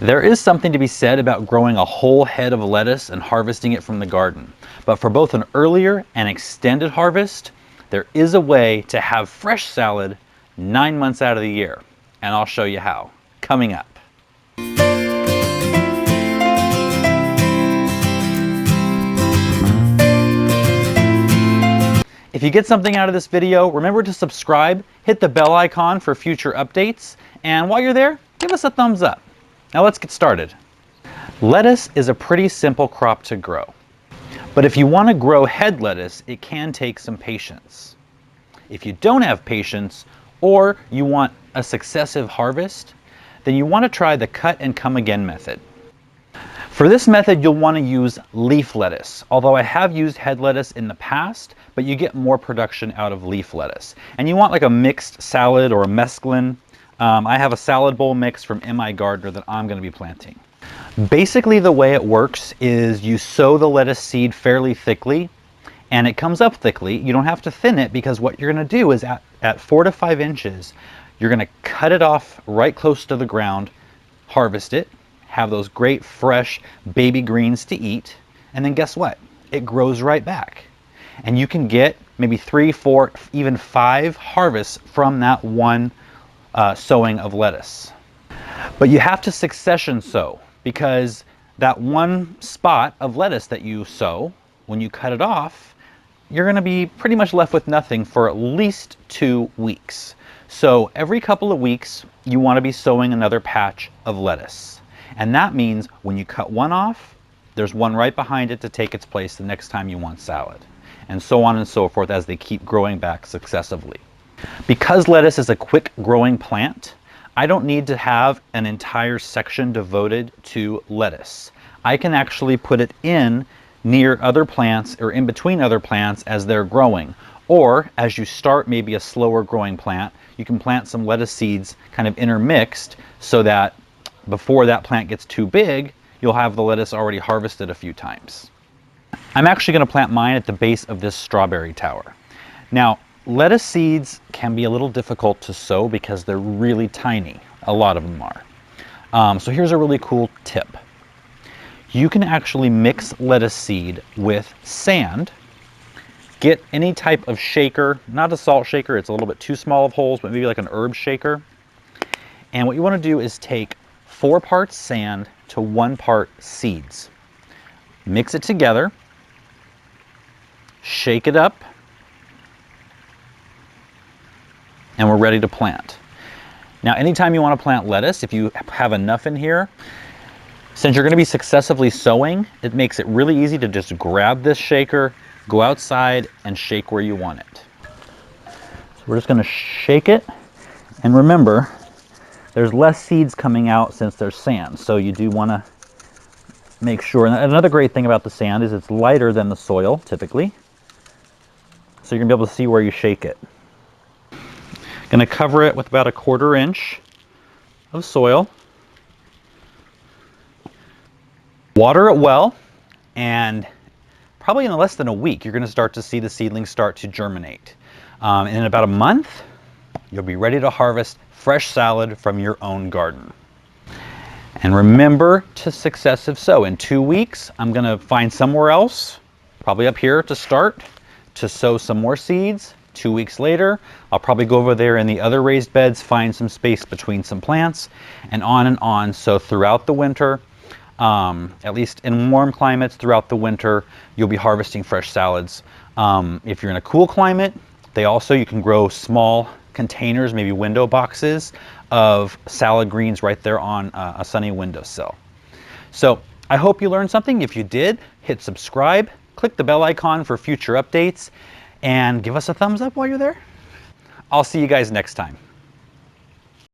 There is something to be said about growing a whole head of lettuce and harvesting it from the garden. But for both an earlier and extended harvest, there is a way to have fresh salad 9 months out of the year. And I'll show you how, coming up. If you get something out of this video, remember to subscribe, hit the bell icon for future updates, and while you're there, give us a thumbs up. Now let's get started. Lettuce is a pretty simple crop to grow. But if you want to grow head lettuce, it can take some patience. If you don't have patience, or you want a successive harvest, then you want to try the cut and come again method. For this method, you'll want to use leaf lettuce, although I have used head lettuce in the past, but you get more production out of leaf lettuce. And you want like a mixed salad or a mesclun. I have a salad bowl mix from M.I. Gardner that I'm going to be planting. Basically, the way it works is you sow the lettuce seed fairly thickly, and it comes up thickly. You don't have to thin it, because what you're going to do is at 4 to 5 inches, you're going to cut it off right close to the ground, harvest it, have those great fresh baby greens to eat, and then guess what? It grows right back. And you can get maybe 3, 4, even 5 harvests from that one sowing of lettuce. But you have to succession sow, because that one spot of lettuce that you sow, when you cut it off, you're going to be pretty much left with nothing for at least 2 weeks. So every couple of weeks, you want to be sowing another patch of lettuce. And that means when you cut one off, there's one right behind it to take its place the next time you want salad. And so on and so forth as they keep growing back successively. Because lettuce is a quick growing plant, I don't need to have an entire section devoted to lettuce. I can actually put it in near other plants or in between other plants as they're growing. Or as you start maybe a slower growing plant, you can plant some lettuce seeds kind of intermixed so that before that plant gets too big, you'll have the lettuce already harvested a few times. I'm actually going to plant mine at the base of this strawberry tower. Now, lettuce seeds can be a little difficult to sow because they're really tiny. A lot of them are. So here's a really cool tip. You can actually mix lettuce seed with sand. Get any type of shaker, not a salt shaker, it's a little bit too small of holes, but maybe like an herb shaker. And what you want to do is take 4 parts sand to 1 part seeds. Mix it together, shake it up, and we're ready to plant. Now, anytime you want to plant lettuce, if you have enough in here, since you're going to be successively sowing, it makes it really easy to just grab this shaker, go outside, and shake where you want it. So we're just going to shake it, and remember, there's less seeds coming out since there's sand, so you do want to make sure. And another great thing about the sand is it's lighter than the soil, typically, so you're going to be able to see where you shake it. Going to cover it with about 1/4 inch of soil. Water it well, and probably in less than a week, you're going to start to see the seedlings start to germinate. And in about a month, you'll be ready to harvest fresh salad from your own garden. And remember to successive sow. In 2 weeks, I'm going to find somewhere else, probably up here to start, to sow some more seeds. 2 weeks later, I'll probably go over there in the other raised beds, find some space between some plants, and on and on. So throughout the winter, at least in warm climates throughout the winter, you'll be harvesting fresh salads. If you're in a cool climate, you can grow small containers, maybe window boxes of salad greens right there on a sunny windowsill. So I hope you learned something. If you did, hit subscribe, click the bell icon for future updates, and give us a thumbs up while you're there. I'll see you guys next time.